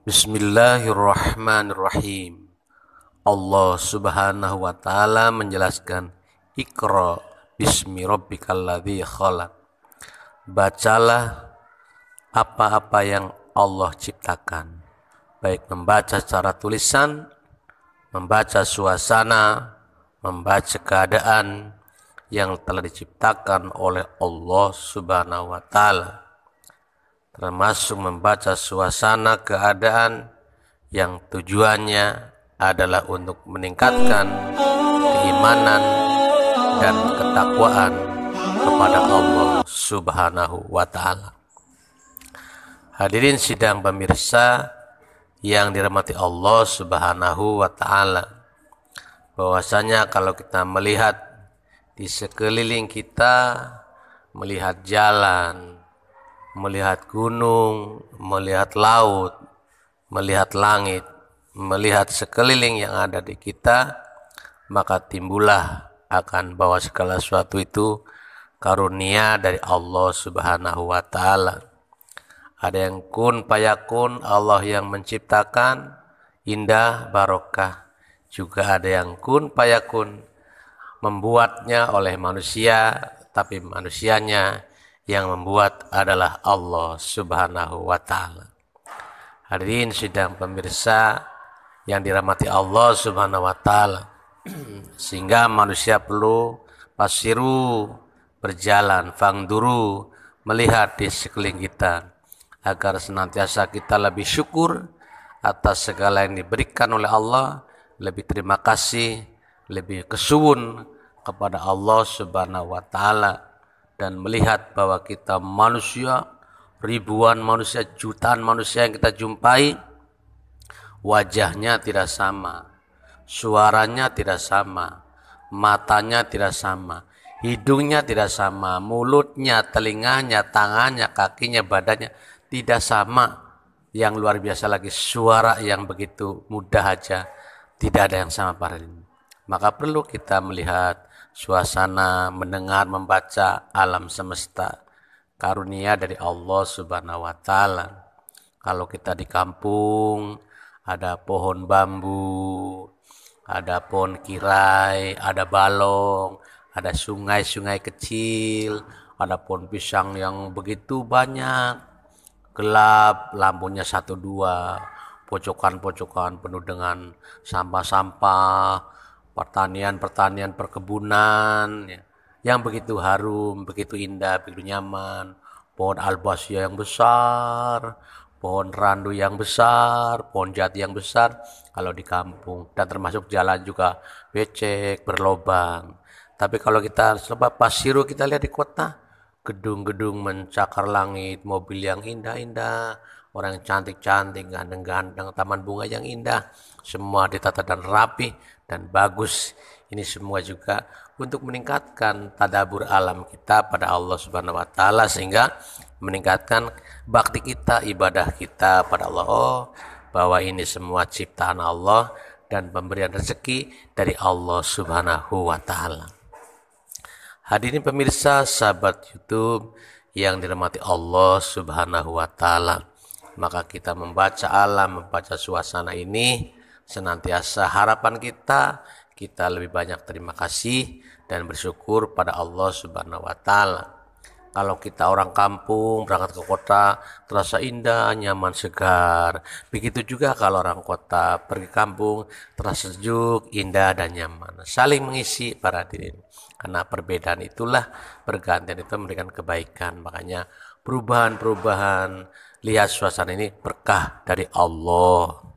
Bismillahirrahmanirrahim. Allah subhanahu wa ta'ala menjelaskan, Iqra bismi rabbikal ladzi khalaq. Bacalah apa-apa yang Allah ciptakan, baik membaca secara tulisan, membaca suasana, membaca keadaan yang telah diciptakan oleh Allah subhanahu wa ta'ala, termasuk membaca suasana keadaan yang tujuannya adalah untuk meningkatkan keimanan dan ketakwaan kepada Allah subhanahu wa ta'ala. Hadirin sidang pemirsa yang dirahmati Allah subhanahu wa ta'ala, bahwasanya kalau kita melihat di sekeliling kita, melihat jalan, melihat gunung, melihat laut, melihat langit, melihat sekeliling yang ada di kita, maka timbullah akan bahwa segala sesuatu itu karunia dari Allah subhanahu wa ta'ala. Ada yang kun payakun, Allah yang menciptakan, indah barokah. Juga ada yang kun payakun, membuatnya oleh manusia, tapi manusianya yang membuat adalah Allah subhanahu wa ta'ala. Hadirin sidang pemirsa yang dirahmati Allah subhanahu wa ta'ala, sehingga manusia perlu pasiru, berjalan, fangduru, melihat di sekeliling kita, agar senantiasa kita lebih syukur atas segala yang diberikan oleh Allah, lebih terima kasih, lebih kesuwun kepada Allah subhanahu wa ta'ala, dan melihat bahwa kita manusia, ribuan manusia, jutaan manusia yang kita jumpai, wajahnya tidak sama, suaranya tidak sama, matanya tidak sama, hidungnya tidak sama, mulutnya, telinganya, tangannya, kakinya, badannya tidak sama. Yang luar biasa lagi, suara yang begitu mudah aja tidak ada yang sama pada ini. Maka perlu kita melihat suasana, mendengar, membaca alam semesta, karunia dari Allah subhanahu wa ta'ala. Kalau kita di kampung, ada pohon bambu, ada pohon kirai, ada balong, ada sungai-sungai kecil, ada pohon pisang yang begitu banyak, gelap, lampunya 1-2, pojokan-pojokan penuh dengan sampah-sampah, pertanian perkebunan ya, yang begitu harum, begitu indah, begitu nyaman, pohon albasia yang besar, pohon randu yang besar, pohon jati yang besar kalau di kampung, dan termasuk jalan juga becek, berlobang. Tapi kalau kita sebab pasiru, kita lihat di kota, gedung-gedung mencakar langit, mobil yang indah-indah, orang yang cantik-cantik, ganteng-ganteng, taman bunga yang indah, semua ditata dan rapi dan bagus. Ini semua juga untuk meningkatkan tadabbur alam kita pada Allah subhanahu wa ta'ala, sehingga meningkatkan bakti kita, ibadah kita pada Allah. Oh, bahwa ini semua ciptaan Allah dan pemberian rezeki dari Allah subhanahu wa ta'ala. Hadirin pemirsa, sahabat YouTube yang dirahmati Allah subhanahu wa ta'ala, maka kita membaca alam, membaca suasana ini, senantiasa harapan kita lebih banyak terima kasih dan bersyukur pada Allah subhanahu wa ta'ala. Kalau kita orang kampung berangkat ke kota, terasa indah, nyaman, segar. Begitu juga kalau orang kota pergi kampung, terasa sejuk, indah, dan nyaman. Saling mengisi para hadirin. Karena perbedaan itulah, pergantian itu memberikan kebaikan. Makanya perubahan-perubahan, lihat suasana ini berkah dari Allah.